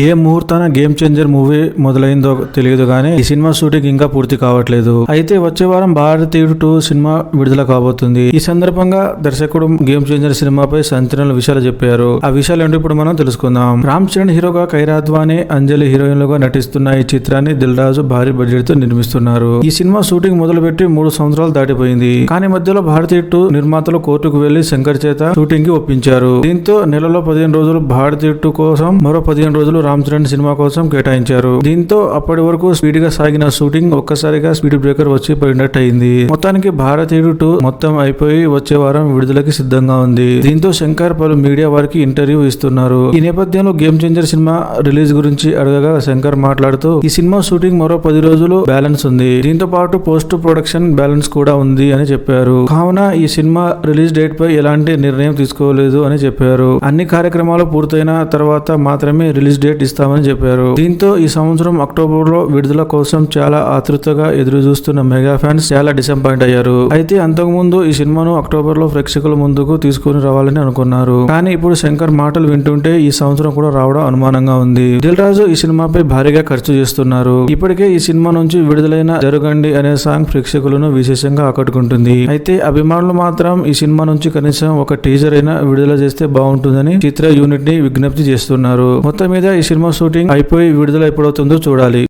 ఏ ముహూర్తాన game changer movie మొదలైందో తెలియదు గానీ ఈ సినిమా షూటింగ్ ఇంకా పూర్తి కావట్లేదు. అయితే వచ్చే వారం భారతీయుడు 2 సినిమా విడుదల కాబోతుంది. ఈ సందర్భంగా దర్శకుడు గేమ్ చేంజర్ సినిమాపై సంచలన విషయాలు చెప్పారు. ఆ విషయాలు ఏంటో ఇప్పుడు మనం తెలుసుకుందాం. రామ్ చరణ్ హీరోగా, కైరాద్వాని, అంజలి హీరోయిన్లుగా నటిస్తున్న ఈ చిత్రాన్ని దిల్ రాజు భారీ బడ్జెట్ తో నిర్మిస్తున్నారు. ఈ సినిమా షూటింగ్ మొదలుపెట్టి 3 సంవత్సరాలు దాటిపోయింది. కానీ మధ్యలో భారతీయుడు 2 నిర్మాతలు కోర్టుకు వెళ్లి శంకర్ చేత షూటింగ్ కి ఒప్పించారు. దీంతో నెలలో 15 రోజులు భారతీయుడు 2 కోసం, మరో 15 రోజులు రామ్ చరణ్ సినిమా కోసం కేటాయించారు. దీంతో అప్పటి వరకు స్పీడ్ గా సాగిన షూటింగ్ ఒక్కసారిగా స్పీడ్ బ్రేకర్ వచ్చి పడినట్టు అయింది. మొత్తానికి భారతీయుడు 2 మొత్తం అయిపోయి వచ్చే వారం విడుదలకి సిద్ధంగా ఉంది. దీంతో శంకర్ పలు మీడియా వారికి ఇంటర్వ్యూ ఇస్తున్నారు. ఈ నేపథ్యంలో గేమ్ చేంజర్ సినిమా రిలీజ్ గురించి అడగగా శంకర్ మాట్లాడుతూ ఈ సినిమా షూటింగ్ మరో 10 రోజులు బ్యాలెన్స్ ఉంది. దీంతో పాటు పోస్ట్ ప్రొడక్షన్ బ్యాలెన్స్ కూడా ఉంది అని చెప్పారు. కావున ఈ సినిమా రిలీజ్ డేట్ పై ఎలాంటి నిర్ణయం తీసుకోలేదు అని చెప్పారు. అన్ని కార్యక్రమాలు పూర్తయిన తర్వాత మాత్రమే రిలీజ్ డేట్ ఇస్తామని చెప్పారు. దీంతో ఈ సంవత్సరం అక్టోబర్ లో విడుదల కోసం చాలా ఆతృతగా ఎదురు చూస్తున్న మెగా ఫ్యాన్స్ చాలా డిసప్పాయింట్ అయ్యారు. అయితే అంతకుముందు ఈ సినిమాను అక్టోబర్ లో ప్రేక్షకుల ముందుకు తీసుకుని రావాలని అనుకున్నారు. కానీ ఇప్పుడు శంకర్ మాటలు వింటుంటే ఈ సంవత్సరం కూడా రావడం అనుమానంగా ఉంది. దిల్ రాజు ఈ సినిమాపై భారీగా ఖర్చు చేస్తున్నారు. ఇప్పటికే ఈ సినిమా నుంచి విడుదలైన జరగండి అనే సాంగ్ ప్రేక్షకులను విశేషంగా ఆకట్టుకుంటుంది. అయితే అభిమానులు మాత్రం ఈ సినిమా నుంచి కనీసం ఒక టీజర్ అయినా విడుదల చేస్తే బాగుంటుందని చిత్ర యూనిట్ ని విజ్ఞప్తి చేస్తున్నారు. మొత్తం మీద ఈ సినిమా షూటింగ్ అయిపోయి విడుదల ఎప్పుడవుతుందో చూడాలి.